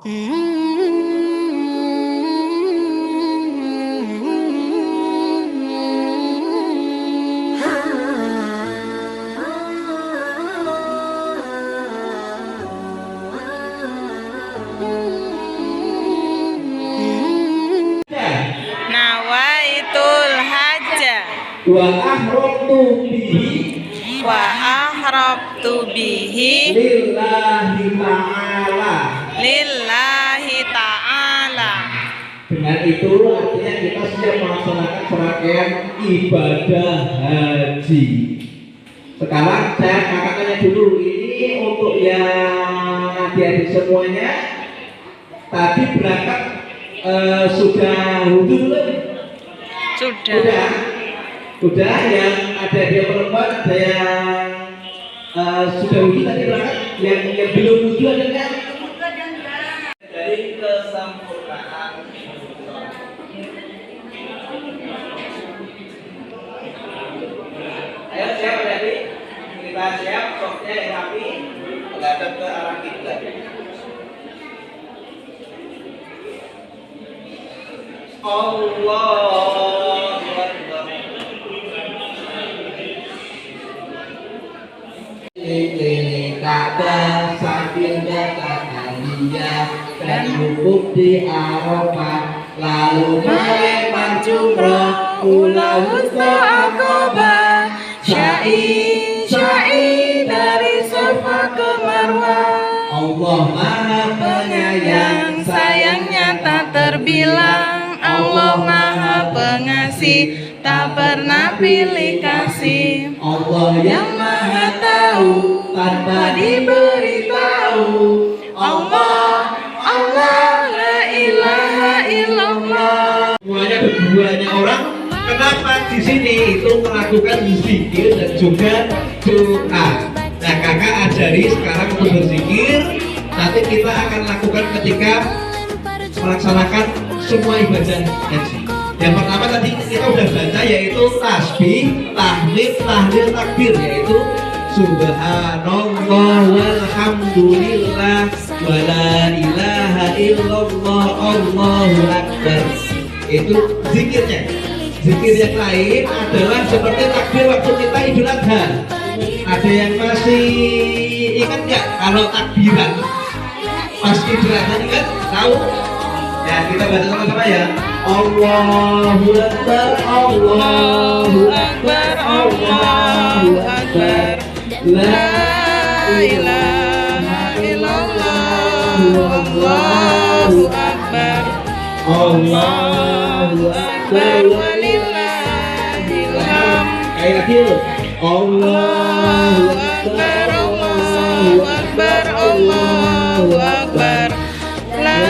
Nawaitul hajja wa ahrabtu bihi lillahi ta'ala. Dengan itu artinya kita siap melaksanakan serangkaian ibadah haji. Sekarang saya kakak tanya dulu, ini untuk yang adik-adik semuanya tadi berangkat sudah wudhu belum? Sudah. Yang ada dia perempuan, ada yang sudah wudhu tadi berangkat, yang belum wudhu ada nggak? Dari kesempurnaan. Ayo siap adik, kita siap, soknya yang rapi, menghadap ke arah kiblat. Allahu Akbar. Ini Ka'bah sambil datang dia dan wukuf di Arafah, lalu melempar jumrah Ula Wusta Aqabah, syai dari Safa ke Marwah. Allah Maha Penyayang, sayangnya tak terbilang. Allah Maha Pengasih, tak pernah pilih kasih. Allah yang Maha Tahu, tanpa diberitahu. Allah, la ilaha illallah. Semuanya berduanya orang. Kenapa di sini itu melakukan zikir dan juga doa? Nah, kakak ajari sekarang untuk berzikir. Nanti kita akan lakukan ketika melaksanakan semua ibadah haji. Yang pertama tadi kita sudah baca yaitu tasbih, tahmid, tahlil, takbir, yaitu subhanallah walhamdulillah wala ilaha illallah Allahu akbar. Itu zikirnya. Zikir yang lain adalah seperti takbir waktu kita Idul Adha. Ada yang masih ingat nggak kalau takbiran pas Idul Adha, ingat? Tahu? Ya, kita baca sama-sama ya. Allahu Akbar, Allahu Akbar, Allahu Akbar. La ilaha illallah, Allahu Akbar. Allahu Akbar, walillahil hamd. Kayak lagi loh. Allahu Akbar, Allahu Akbar, Allahu Akbar. La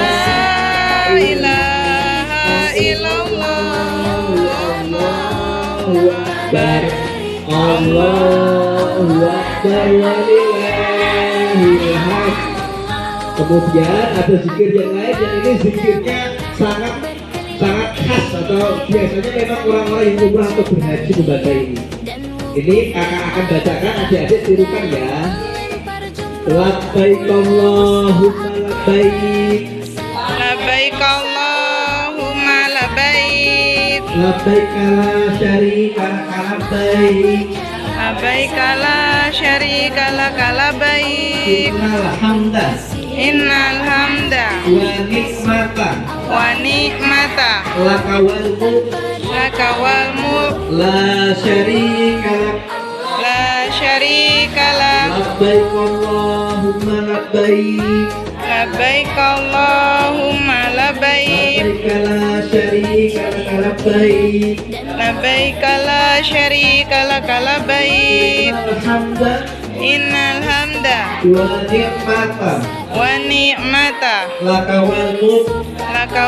ilaha illallah, Allahu Akbar, Allahu Akbar, walillahil hamd. Kemudian ada zikir yang lain, yang ini zikirnya sangat khas atau biasanya memang orang-orang yang umrah atau berhaji membaca ini. Ini kakak akan bacakan, adik-adik tirukan ya. Labbaik Allahumma labbaik, Labbaik Allahumma labbaik, labbaik la syarika laka labbaik, labbaik la syarika laka labbaik, innal hamda wa ni'mata laka wal mulk la syarika lak. Labbaik Allahumma labbaik, labbaik Allahumma labbaik, labbaik la syarika laka labbaik, innal hamda wa ni'mata laka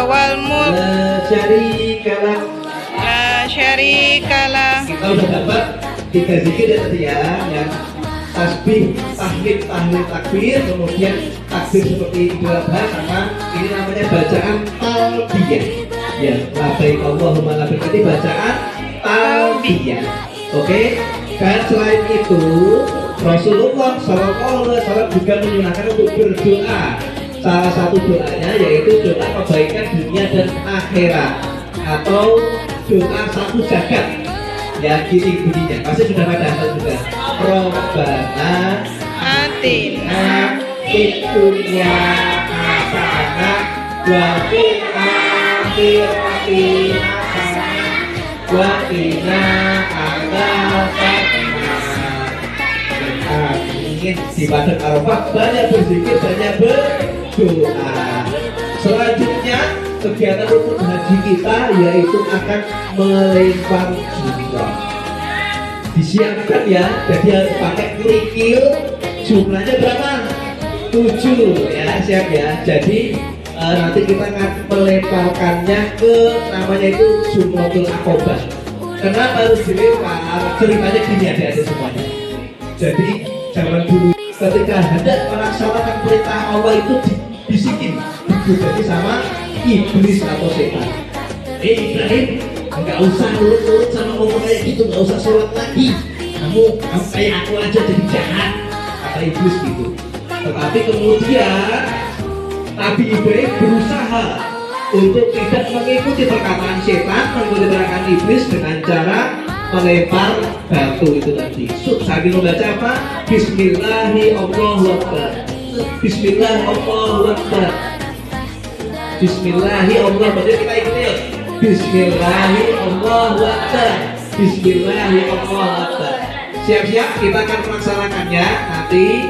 wal mulk la syarika lak. la syarika lak. Kita udah dapat 3 zikir ya tadi ya, yang tasbih, tahmid, tahlil, takbir, kemudian takbir seperti Idul Adha, sama ini namanya bacaan talbiyah. Ya, labbaik Allahumma labbaik, ini bacaan talbiyah. Oke, dan selain itu Rasulullah SAW juga menyunnahkan untuk berdoa salah satu doanya yaitu doa kebaikan dunia dan akhirat atau doa satu jagat. Ya gini bunyinya, pasti sudah pada hafal juga. Robbana Atina fid dunya hasanah wa fil akhirati hasanah wa qina adzabannar. Ingin di Padang Arafah banyak berzikir, banyak berdoa. Selanjutnya kegiatan rukun haji kita yaitu akan melempar jumroh. Disiapkan ya, jadi harus pakai kerikil. Jumlahnya berapa? 7 ya, siap ya. Jadi nanti kita akan melemparkannya ke namanya itu Jumrotul Aqobah. Kenapa harus dilempar? Ceritanya gini adik-adik semuanya. Jadi zaman dulu ketika hendak melaksanakan perintah Allah itu dibisikin, digodai sama iblis atau setan. Ibrahim, nggak usah nurut-nurut sama ngomong kayak gitu, nggak usah sholat lagi. Kamu kayak aku aja jadi jahat, kata iblis gitu. Tetapi kemudian Nabi Ibrahim berusaha untuk tidak mengikuti perkataan setan, mengikuti perkataan iblis dengan cara melempar batu itu tadi. Sambil membaca apa? Bismillahi Allahu Akbar. Bismillahi Allahu Akbar. Bismillahi Allah. Berarti kita ikuti ya. Bismillahi Allahu Akbar. Bismillahi Allahu Akbar. Siap-siap kita akan melaksanakannya. Nanti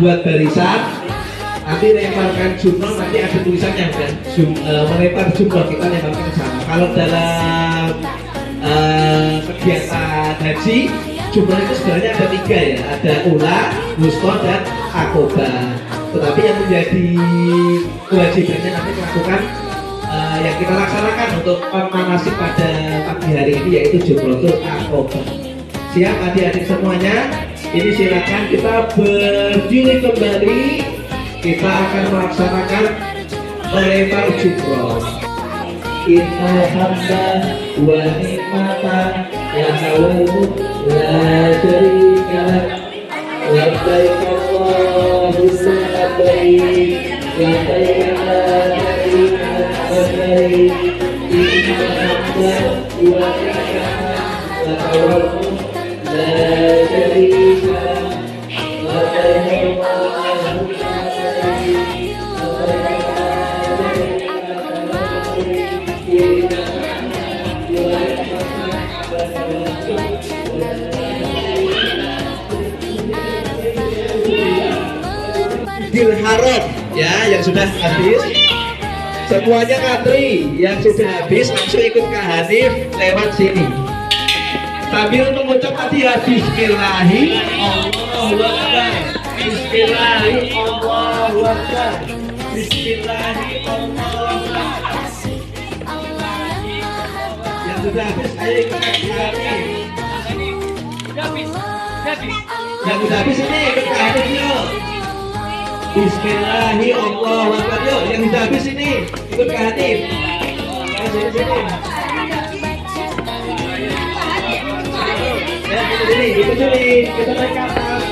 buat barisan. Nanti lemparkan jumroh, nanti ada tulisannya kan. Melempar jumroh kita lemparkan ke sana. Kalau dalam kegiatan haji jumlah itu sebenarnya ada 3 ya, ada ula, wusta dan aqobah. Tetapi yang menjadi kewajibannya nanti melakukan yang kita laksanakan untuk manasik pada pagi hari ini yaitu Jumrotul Aqobah. Siap adik-adik semuanya? Ini silakan kita berdiri kembali. Kita akan melaksanakan melempar jumroh. Inna hamda wa ni'mata ya hawal la syarika lak labbaik Allahumma labbaik labbaik la syarika labbaik inna hamda wa ni'mata ya hawal la syarika lak labbaik Allahumma Haram ya, yang sudah habis semuanya ngantri, yang sudah habis langsung ikut ke Hanif lewat sini sambil mengucap tadi ya Bismillahi Allahu Akbar. Bismillahi Allahu Akbar. Bismillahi Allahu Akbar. Yang sudah habis ayo ikut ke Hanif. Yang sudah habis ini ikut ke Hanif yuk. Bismillahi Allahu Akbar. Yuk, yang sudah habis ini ikut ke Hanif. Sini, ikut sini. Kita naik ke atas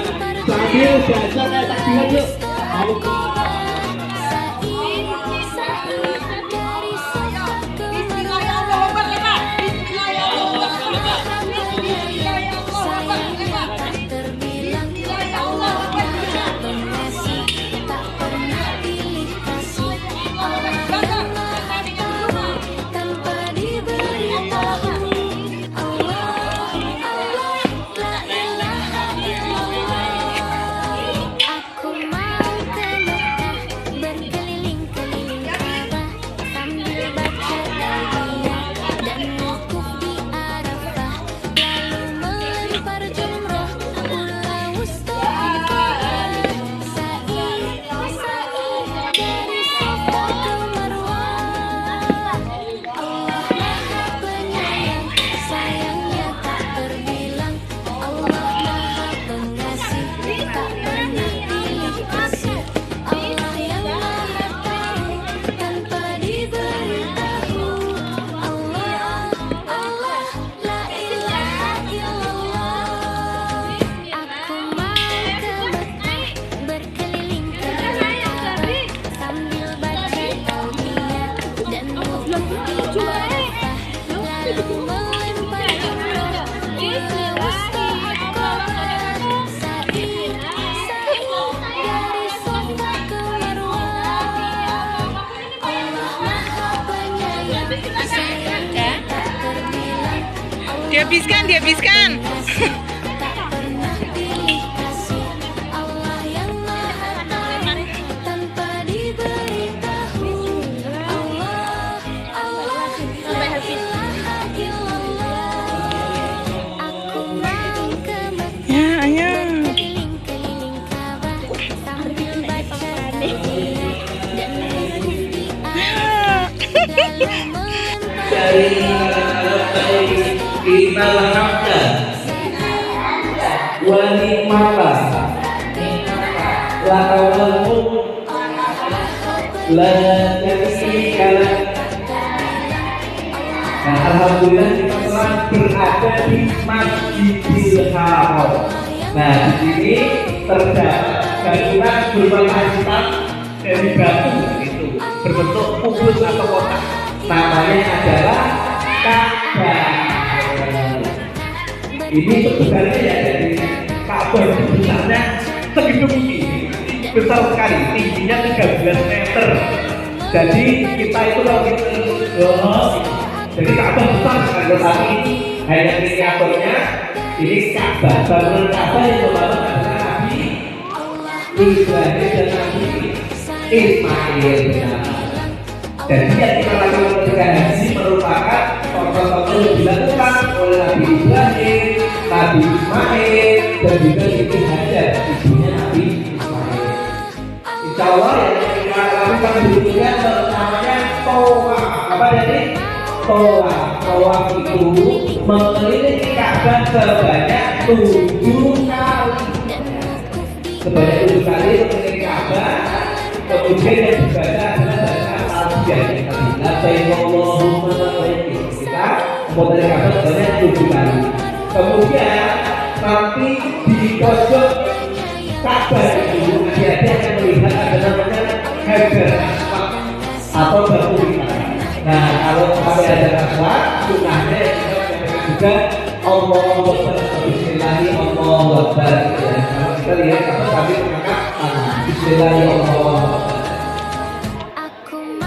sambil baca kayak takbiran yuk. Dihabiskan, dihabiskan. Ya, ayo. Dari kita hamda wa nikmata la tawallu la syarika lak. Nah, alhamdulillah kita telah berada di Masjidil Haram. Nah, di sini terdapat bangunan berbahan hitam dari batu itu berbentuk kubus atau kotak. Namanya adalah Ka'bah. Ini sebenarnya ya dari Ka'bah itu besarnya segedung ini, besar sekali, tingginya 13 meter. Jadi kita itu kalau kita jadi Ka'bah besar sekali, tetapi hanya miniaturnya ini Ka'bah. Bangunan Ka'bah yang membangun adalah Nabi Ibrahim dan Nabi Ismail benar. Jadi yang kita lakukan ketika haji merupakan contoh-contoh yang dilakukan oleh Nabi Ibrahim, Nabi Ismail, dan juga Siti Hajar, ibunya Nabi Ismail. Insya Allah yang kita lakukan berikutnya namanya tawaf. Apa jadi? Tawaf. Tawaf itu mengelilingi Ka'bah sebanyak 7 kali. Sebanyak 7 kali mengelilingi Ka'bah. Kemudian yang dibaca adalah jadi labbaik Allahumma labbaik. Kita memotong Ka'bah sebanyak 7 kali. Kemudian nanti di pojok Ka'bah itu hati-hati akan melihat ada namanya Hajar Aswad atau batu hitam. Nah, kalau sampai ada Aswad, sunnahnya juga Allahu Akbar, Bismillahirrahmanirrahim, Allahu Akbar. Kalau kita lihat apa sambil mengangkat tangan, Bismillahirrahmanirrahim.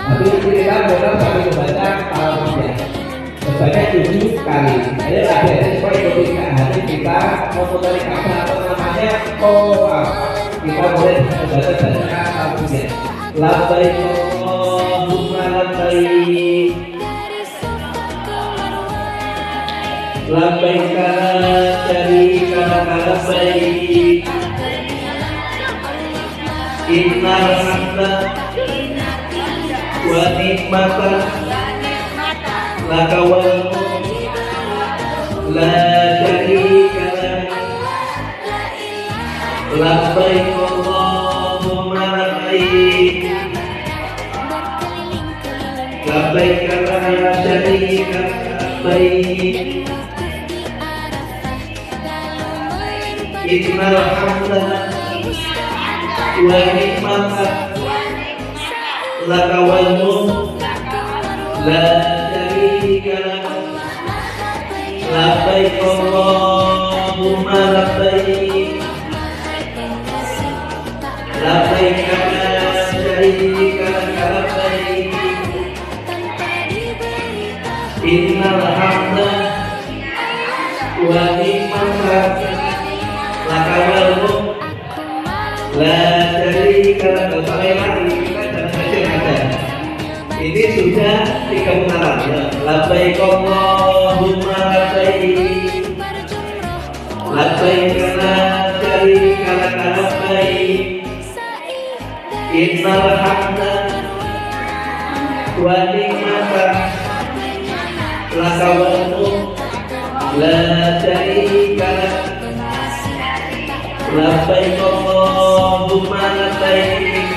Tapi kita modal sambil membaca Al-Fatihah sebanyak 7 kali. Jadi ada supaya ketika hari kita memulai Ka'bah atau namanya tawaf, kita boleh membaca bacaan Al-Fatihah. Labbaik Allahumma labbaik, labbaik la syarika lak labbaik, innal hamda wa nikmata laka wal mulk la syarika lak. Labbaik Allahumma labbaik, labbaik la syarika labbaik, innal hamda wa nikmata laka wal mulk la syarika lak. Labbaik Allahumma labbaik, labbaik la syarika lak labbaik, innal hamda wa nikmata laka wal mulk la syarika lak. Sekali lagi kita jangan ada. Ini sudah 3 putaran ya. Labbaik Allahumma labbaik, labbaik la syarika lak labbaik, innal hamda wa nikmata laka wal mulk la syarika lak. Labbaik Allahumma labbaik,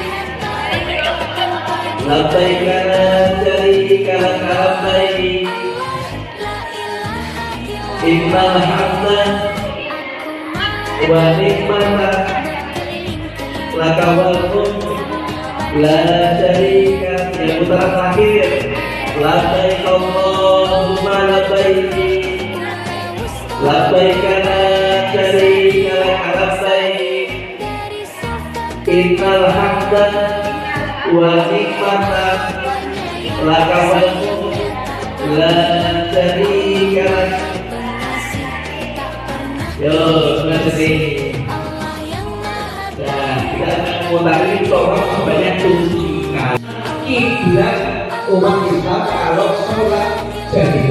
labbaik la syarika lak labbaik, innal hamda wa nikmata laka wal mulk la syarika lak. Yang putaran terakhir, labbaik Allahumma labbaik, labbaik la syarika lak labbaik, innal hamda wa nikmata laka wal mulk la syarika lak. Yo, sebelah sini. Nah, kita akan memulai sholat sebanyak 7 kali. Kiblat umat kita kalau sholat jadi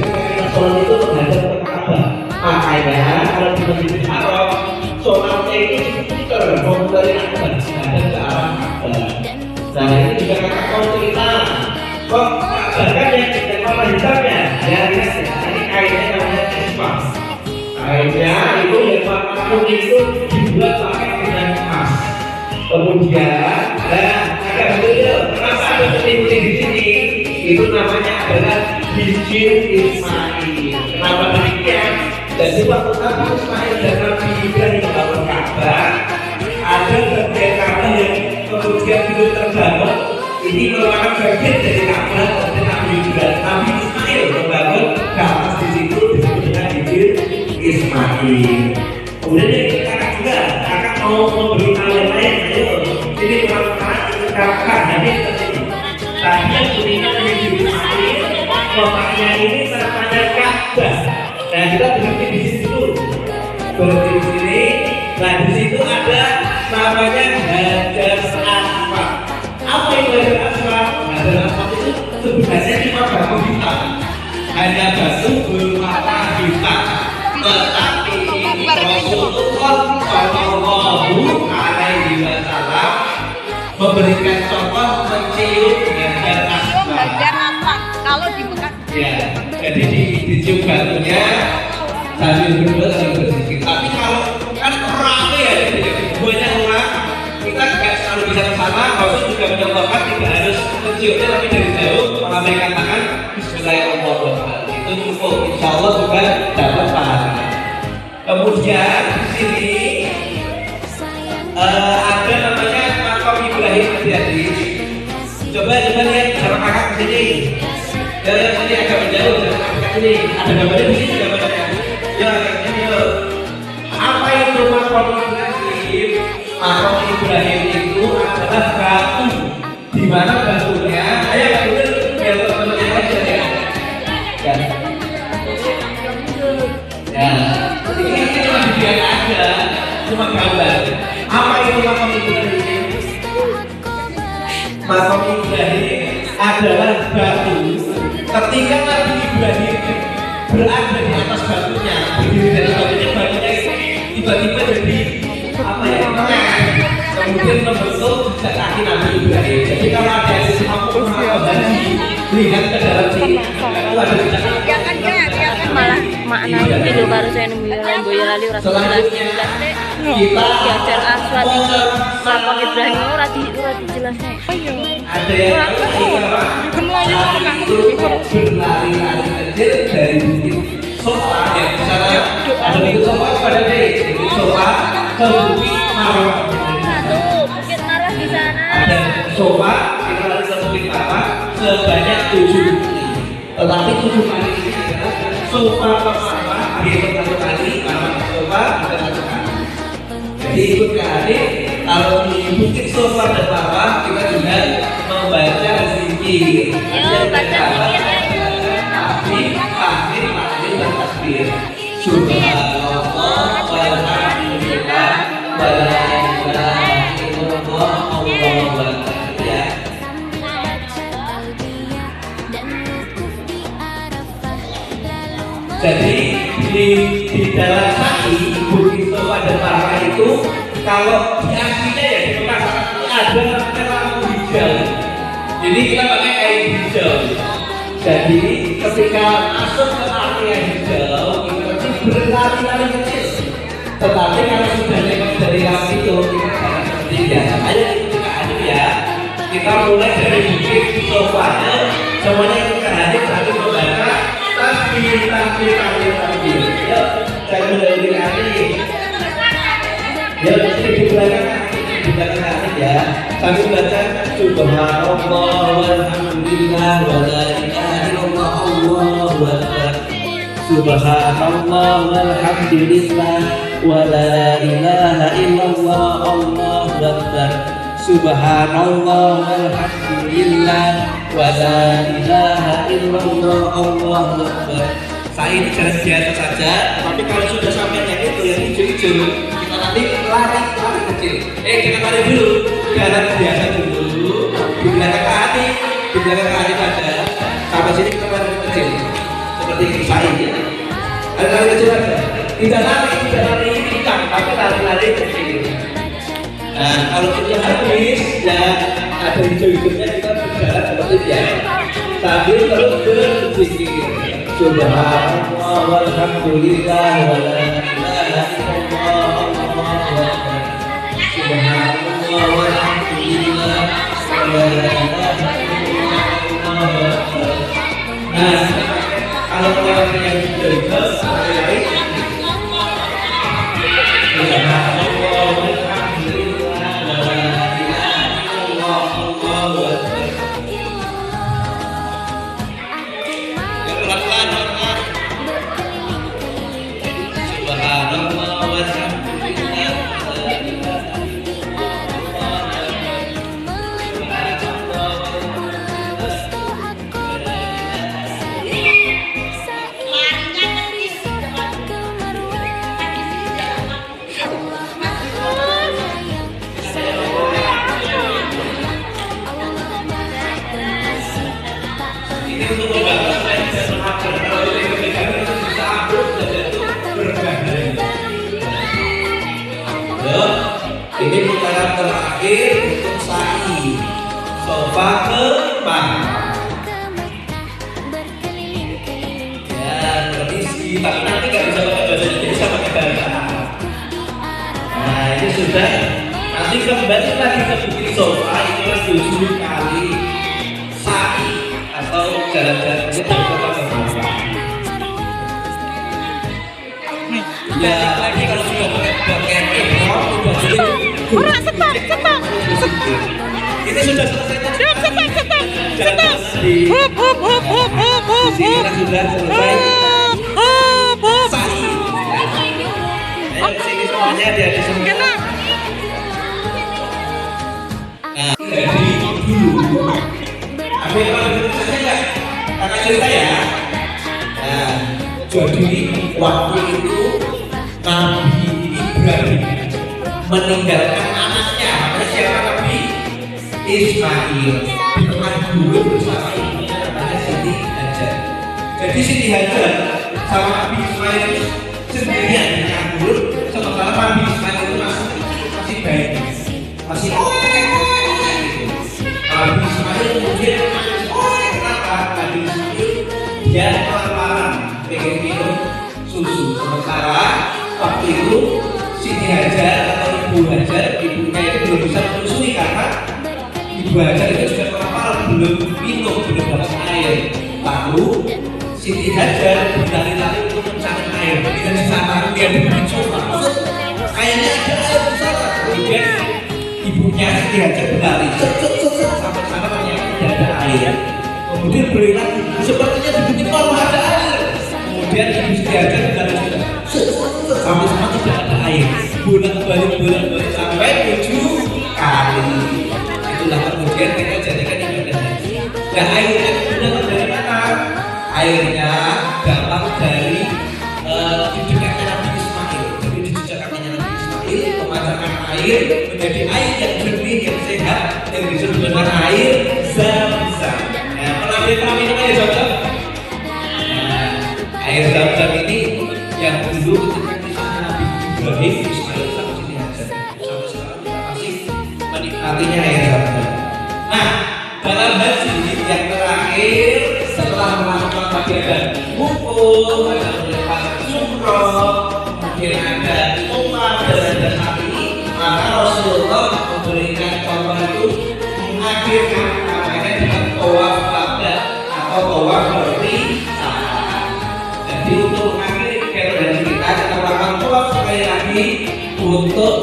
sholat itu menghadap ke Ka'bah. Makanya kalau di Masjidil Haram sholatnya itu terbang dari Ka'bah menghadap ke arah Ka'bah. Nah ini juga kakak mau cerita. Kok Ka'bah kan yang warna hitamnya? Ya lihat ya, ini kainnya namanya ispas. Kainnya itu yang warna kuning itu dibuat pakai benang emas. Kemudian, agak betul. Kenapa ada putih-putih di sini? Itu namanya adalah hijir Ismail. Kenapa demikian? Jadi waktu Nabi Ismail dan Nabi Ibrahim membangun Ka'bah, ada bagian Ka'bah yang kemudian itu terbangun. Ini merupakan bagian dari Ka'bah dari Nabi Ibrahim. Nabi Ismail membangun Ka'bah di situ disebut dengan hijir Ismail. Kemudian ini kakak juga, kakak mau memberitahu yang lain. Ayo, ini bermanfaat kakak hadir ke sini. Tadi yang kuningnya hijir Ismail, kotaknya ini namanya Ka'bah. Nah kita berhenti di situ, berhenti di sini. Nah di situ ada namanya Hajar Aswad. Apa itu Hajar Aswad? Hajar Aswad itu sebenarnya cuma batu hitam, hanya batu berwarna hitam. Tetapi Rasulullah Shallallahu Alaihi Wasallam memberikan contoh mencium Hajar Aswad. Kalau di Mekah. Ya, jadi dicium batunya sambil berdua sambil berzikir. Tapi kalau kan rame ya, banyak orang, kita nggak selalu bisa ke sana. Rasul juga mencontohkan tidak harus menciumnya, tapi dari jauh melambaikan tangan Bismillahirrahmanirrahim. Itu cukup, insya Allah juga dapat pahala. Kemudian di sini ada namanya makam Ibrahim Hadi. Coba lihat sama kakak di sini. Ya, sini agak menjauh dari sini. Ada gambarnya di sini gambarnya. Ya, ini loh. Apa itu makam Ibrahim? Makam Ibrahim itu adalah batu. Di mana batunya? Ayo batunya biar teman-teman aja ya. Ya. Ini cuma dibiarkan aja, cuma gambar. Apa itu makam Ibrahim? Makam Ibrahim adalah batu. Ketika Nabi Ibrahim berada di atas batunya, berdiri dari batunya tiba-tiba jadi apa ya? Kemudian membentuk jejak kaki Nabi Ibrahim. Jadi kalau ada yang mampu lihat ke dalam sini, itu ada jejak kaki. Malah maknanya video baru saya nemu yang Boyolali rasa jelas Kita Hajar Aswad ini makam Ibrahim ora jelasnya. ada yang itu berlari-lari kecil dari bukit sofa yang di sana ada bukit sofa pada bukit sofa ke bukit Marwah. Bukit Marwah di sana. Ada sofa kita lari ke bukit Marwah sebanyak 7 kali. Tetapi 7 kali ini adalah sofa ke Marwah dihitung 1 kali, Marwah ke sofa dihitung 1 kali. Jadi ikut ke adik. Kalau di bukit sofa dan Marwah kita juga membaca zikir. Yo, baca zikirnya. Takbir dan tasbih. Subhanallah walhamdulillah wala ilaha illallah Allahu akbar. Ya. Jadi di dalam sa'i bukit sofa dan Marwah itu kalau di aslinya ya di Mekah ada lampu hijau. Jadi kita pakai kain hijau. Jadi ketika masuk ke area hijau kita nanti berlari-lari kecil. Tetapi kalau sudah lewat dari lampu itu kita jangan seperti biasa. Ayo kita aduk ya. Kita mulai dari bukit sofanya. Semuanya kita hadir sambil membaca takbir. Yuk, saya mendahului adik. Ya, di belakang ya. Kami baca Subhanallah walhamdulillah wala ilaha illallah Allahu akbar. Subhanallah walhamdulillah wala ilaha illallah Allahu akbar. Subhanallah walhamdulillah wala ilaha illallah Allahu akbar. Saya ini jalan biasa saja, tapi kalau sudah sampai yang itu yang hijau-hijau, kita nanti lari kecil. Jangan lari dulu, jalan biasa dulu. Di belakang kaki saja. Sampai sini kita lari kecil, seperti kisah ini. Lari kecil aja. Tidak lari kencang, tapi lari kecil. Nah, kalau kita habis, ya ada hijau-hijaunya kita berjalan seperti biasa. Sambil terus berzikir. Subhanallah walhamdulillah wa la ilaha illallah Allahu akbar. Subhanallah walhamdulillah wa la ilaha illallah Allahu akbar. Nah, kalau orang yang sudah sampai Subhanallah walhamdulillah wa la ilaha illallah Allahu akbar. Ini putaran terakhir untuk sa'i sofa ke depan. Ya, permisi, tapi nanti nggak bisa pakai bahasa Indonesia, pakai bahasa Arab. Nah, ini sudah. Nanti kembali lagi ke bukit sofa itu 7 kali sa'i atau jalan-jalan dari kota ke kota. Ya, lagi kalau sudah pakai ekor, udah sulit. Ora, stop. Ini sudah selesai. Stop. Hop. Di sini kan sudah selesai. Hop. Sa'i. Ayo ke sini semuanya, di semua. Kena. Nah, jadi dulu. Aku yang paling berkesan enggak? Kakak cerita ya. Nah, jadi waktu itu Nabi Ibrahim meninggalkan anaknya, siapa Nabi? Ismail. Di tengah gurun bersama ibunya namanya Siti Hajar. Jadi Siti Hajar sama Nabi Ismail itu sendirian di tengah gurun, sementara Nabi Ismail itu masih baik, masih gitu. Nabi Ismail kemudian kenapa? Nabi Ismail dia kelaparan, pengen minum susu, sementara waktu itu Siti Hajar atau Ibu Hajar, ibunya itu belum bisa menyusui karena Ibu Hajar itu juga kelaparan, belum minum, belum dapat air. Lalu Siti Hajar berlari-lari untuk mencari air. Ketika di sana dia diberi sofa, kayaknya ada air di sana. Kemudian ibunya Siti Hajar berlari sampai sana ternyata tidak ada air. Kemudian berlari lagi, sepertinya di bukit Marwah ada air. Kemudian Ibu Siti Hajar berlari sampai sana tidak ada air. Bolak-balik sampai 7 kali. Itulah kemudian kita jadikan ibadah haji. Dan airnya datang dari mana? Airnya datang dari didikannya Nabi Ismail. Jadi dijejak kakinya Nabi Ismail memancarkan air menjadi air yang jernih, yang sehat, yang disebut dengan air Zam-Zam. Nah, pernah minum air Zam-Zam? Nah, air Zam-Zam ini yang dulu ketika kisah Nabi Ibrahim, Ismail sama Siti Hajar sampai sekarang kita masih menikmatinya air Zam-Zam. Nah, dalam haji yang terakhir setelah melakukan bagian wukuf, ada melakukan umroh, kemudian ada umrah dan ada sa'i, maka Rasulullah memberikan contoh itu mengakhirkan namanya dengan tawaf wada atau tawaf berpisah. Jadi untuk mengakhiri kegiatan haji kita melakukan tawaf sekali lagi untuk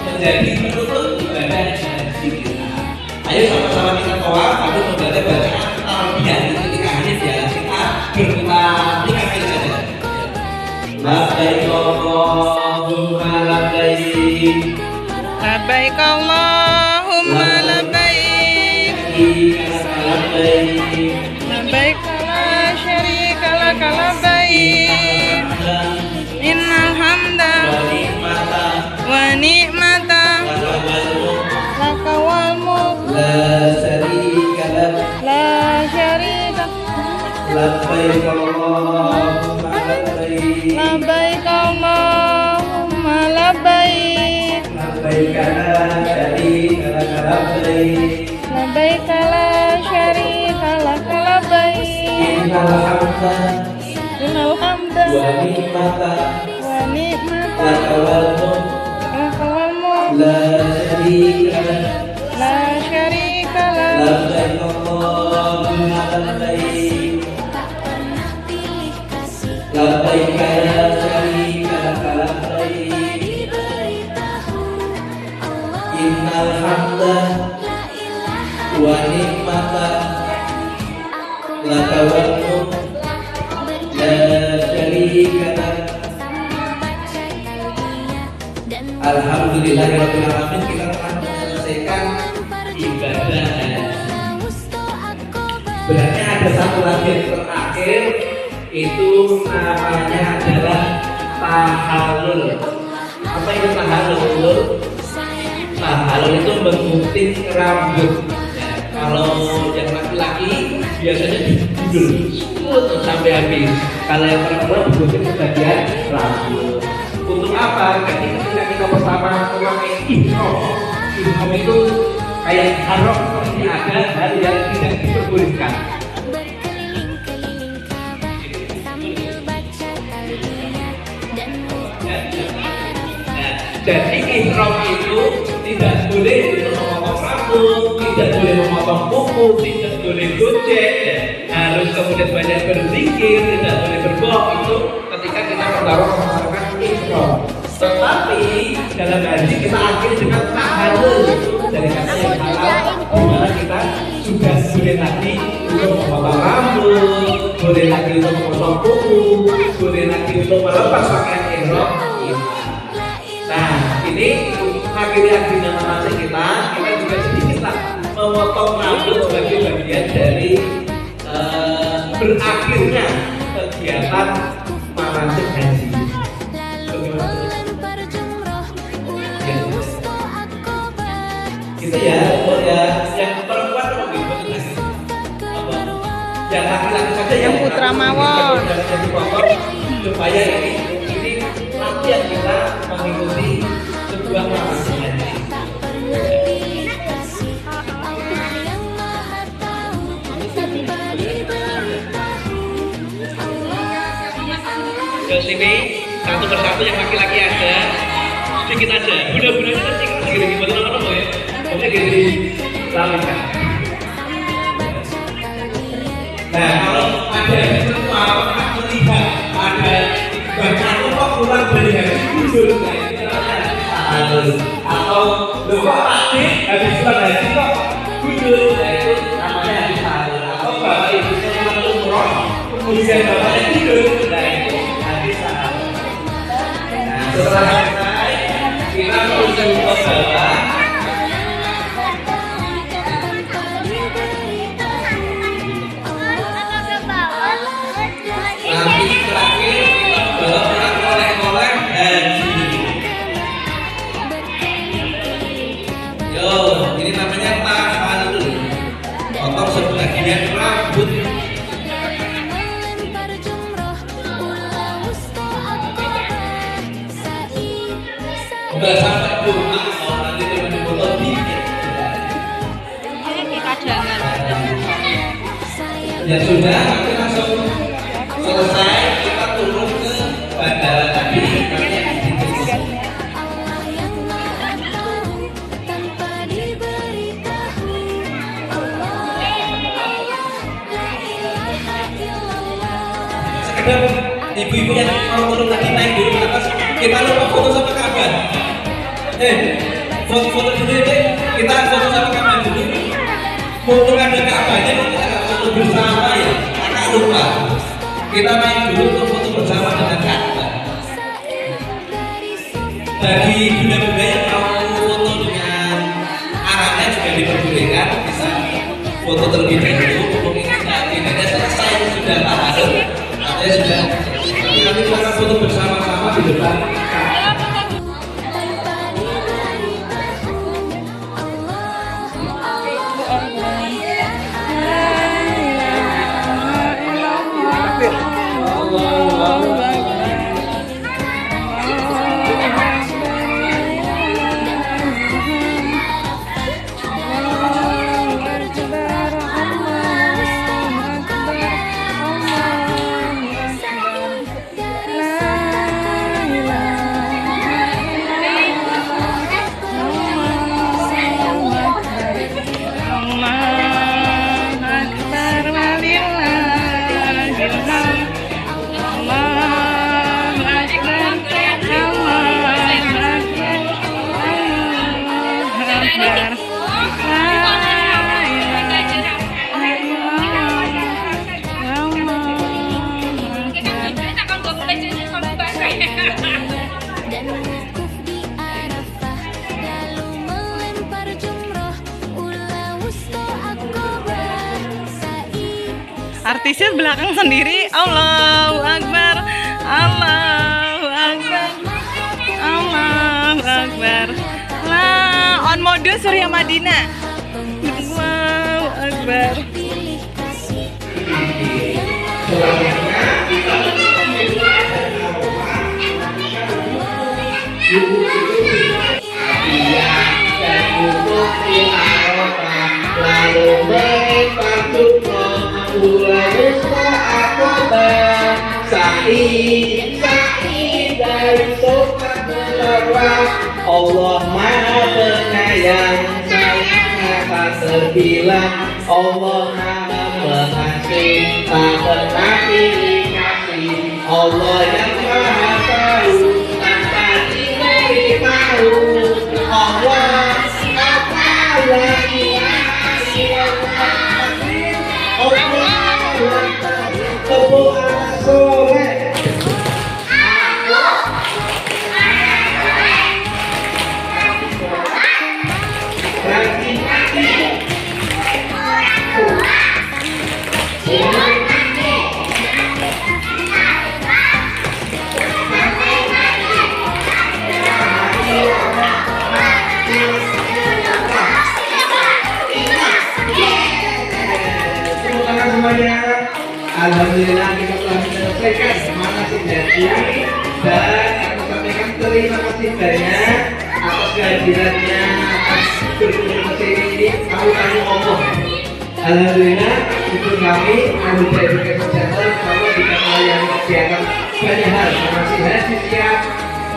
menjadi penutup ibadah haji kita. Ayo sama-sama kita tawaf, lalu membaca bacaan talbiyah ketika akhir ya kita berpulang 3 kali saja. Labbaik Allahumma labbaik. Labbaik Allahumma labbaik. Labbaik la syarika lak labbaik. Innal hamda labbaik Allahumma labbaik Labbaik Allahumma labbaik labbaik la syarika lak labbaik Labbaik la syarika lak labbaik innal hamda Innal hamda wa ni'mata wa ni'mata laka wal mulk laka wal mulk la syarika lak la syarika lak labbaik Allahumma labbaik labbaik la syarika lak labbaik innal hamda wa ni'mata laka wal mulk la syarika lak. Alhamdulillahirabbil alamin, kita telah menyelesaikan ibadah haji. Berarti ada satu lagi yang terakhir, itu namanya adalah tahallul. Apa itu tahallul? Tahallul itu menggunting rambut. Ya, kalau yang laki-laki biasanya digundul sampai habis. Kalau yang perempuan menggunting sebagian rambut. Untuk apa? Ketika kita bersama memakai ihram itu kayak haram, seperti ada hal yang tidak diperbolehkan. Jadi ihram itu tidak boleh untuk memotong rambut, tidak boleh memotong kuku, tidak boleh gojek, harus kemudian banyak berzikir, tidak boleh berbohong. Itu ketika kita bertaruh melaksanakan ihram. Tetapi dalam haji kita akhiri dengan tahallul, dari kata yang halal, di mana kita sudah boleh lagi untuk memotong rambut, boleh lagi untuk memotong kuku, boleh lagi untuk melepas pakaian ihram. Nah, ini akhirnya di nama kita juga sedikitlah memotong rambut sebagai bagian dari berakhirnya kegiatan manasik haji. Gitu ya, yang perempuan begitu yang laki-laki saja Yang putra mawon. Supaya ini latihan kita mengikuti sebuah manasik haji. Ke sini satu persatu yang laki-laki ada sedikit aja. Mudah-mudahan nanti gini gimana nama ya? Pokoknya gini lalikan. Nah kalau ada yang perempuan melihat ada banyak kok kurang dari hari mundur, nah itu namanya atau lupa tadi habis pulang haji kok mundur, nah itu namanya habis tahallul. Atau bapak ibunya yang umroh kemudian bapaknya tidur, nah itu habis tahallul. Nah setelah selesai kita menuju ke bawah. Nanti terakhir kita bawa oleh-oleh haji. Yo, ini namanya tahallul. Potong sebagian rambut. Udah sampai rumah, kalau nanti dia potong dikit. Ya sudah, nanti langsung selesai kita turun ke bandara tadi. Sekedar ibu-ibu yang mau turun lagi naik dulu ke atas, kita lupa foto sama kabar. Foto dulu deh, kita foto sama kabar dulu. Foto ada kabarnya, kita nggak foto bersama ya, kakak lupa. Kita naik dulu untuk foto bersama dengan Ka'bah. Bagi bunda-bunda yang mau foto dengan anaknya juga diperbolehkan, bisa foto terlebih dahulu. Mungkin tidak selesai sudah tahallul, artinya sudah. Nanti kita akan foto bersama-sama di depan Ka'bah. Artisnya belakang sendiri. Allahu Akbar, Allahu Akbar, Allahu Akbar. Lah, on mode Surya Madinah. Allahu Akbar. Lalu melempar jumroh mulai saat sa'i dari sopan melarwa. Allah Maha Penyayang, sayangnya tak terbilang. Allah Maha Pengasih, tak pernah pilih kasih. Allah yang Maha Tahu, tanpa diberi tahu. Allah Alhamdulillah kita telah menyelesaikan manasik haji dan aku sampaikan terima kasih banyak atas kehadirannya, atas berkunjung ke sini ini kami Allah. Alhamdulillah itu kami anggota Education Center kalau bisa melayani kegiatan banyak hal, manasik haji siap,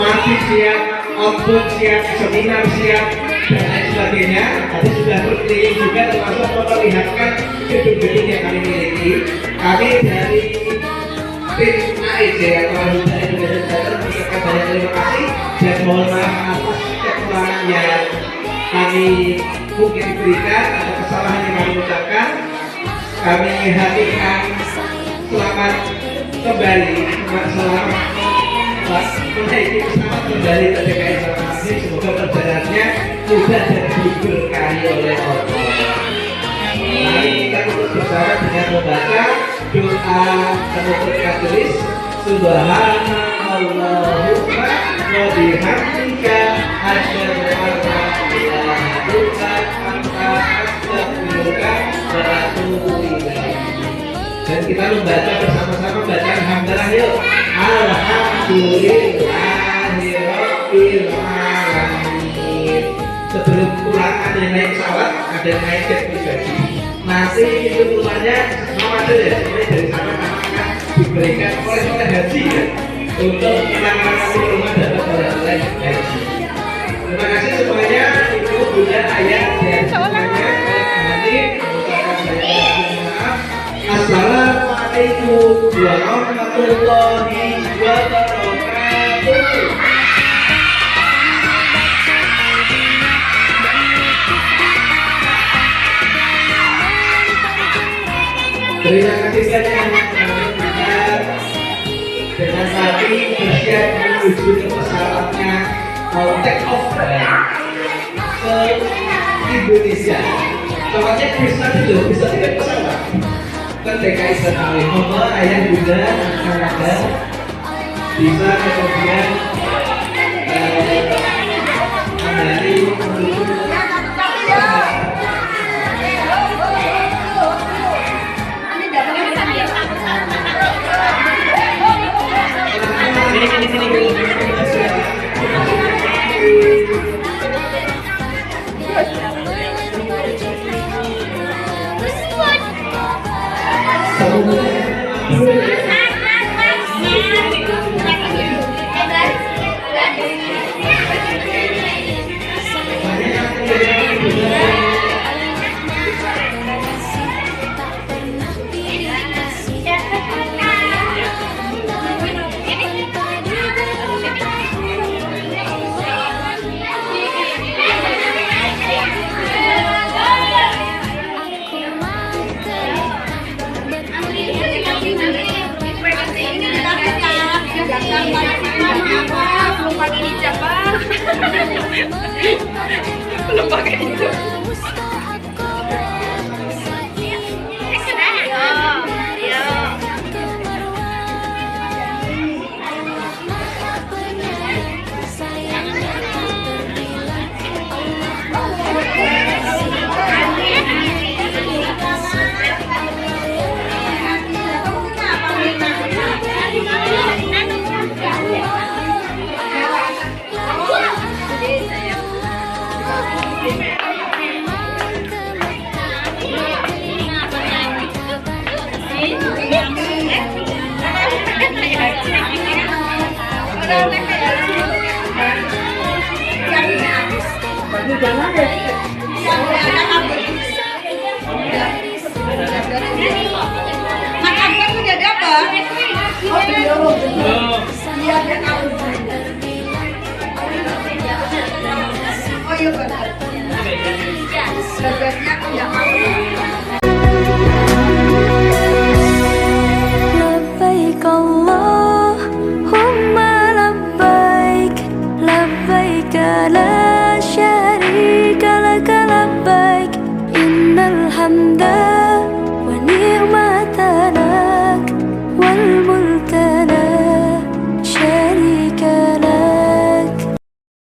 mati siap, outbound siap, seminar siap dan lain sebagainya. Tadi sudah berkeliling juga termasuk memperlihatkan gedung-gedung yang kami miliki. Kami dari tim AEC atau Anggota Education Center mengucapkan banyak terima kasih dan mohon maaf atas kekurangan yang kami mungkin berikan atau kesalahan yang kami ucapkan. Kami hadirkan selamat kembali, selamat menaiki pesawat kembali ke DKI Jakarta. Semoga perjalanannya mudah dan diberkahi oleh Allah. Mari kita tutup bersama dengan membaca doa penutup majelis. Subhanallahumma wa bihamdika asyhadu an la ilaha illa anta astaghfiruka wa atubu ilaik. Dan kita membaca bersama-sama bacaan hamdalah yuk. Alhamdulillahirabbil alamin. Sebelum pulang ada yang naik pesawat, ada yang naik jet pribadi. Nanti itu pulangnya sama aja ya, semuanya dari sana akan diberikan oleh haji ya, untuk menangani rumah dapat oleh haji. Terima kasih semuanya, ibu, bunda, ayah, dan semuanya. Nanti mengucapkan banyak maaf. Assalamualaikum warahmatullahi wabarakatuh. Terima kasih banyak dengan tadi bersiap menuju ke pesawatnya mau take off ke Indonesia. Pesawatnya bisa tidak pesawat ke DKI Jakarta. Mohon ayah bunda anak-anak bisa kemudian dari menuju belum pakai itu. Mas Akbar tuh jadi apa? Iya, dia kabur. Oh iya benar. Bebeknya tidak kabur. لبيك اللهم لبيك لبيك لا شريك لك لبيك إن الحمد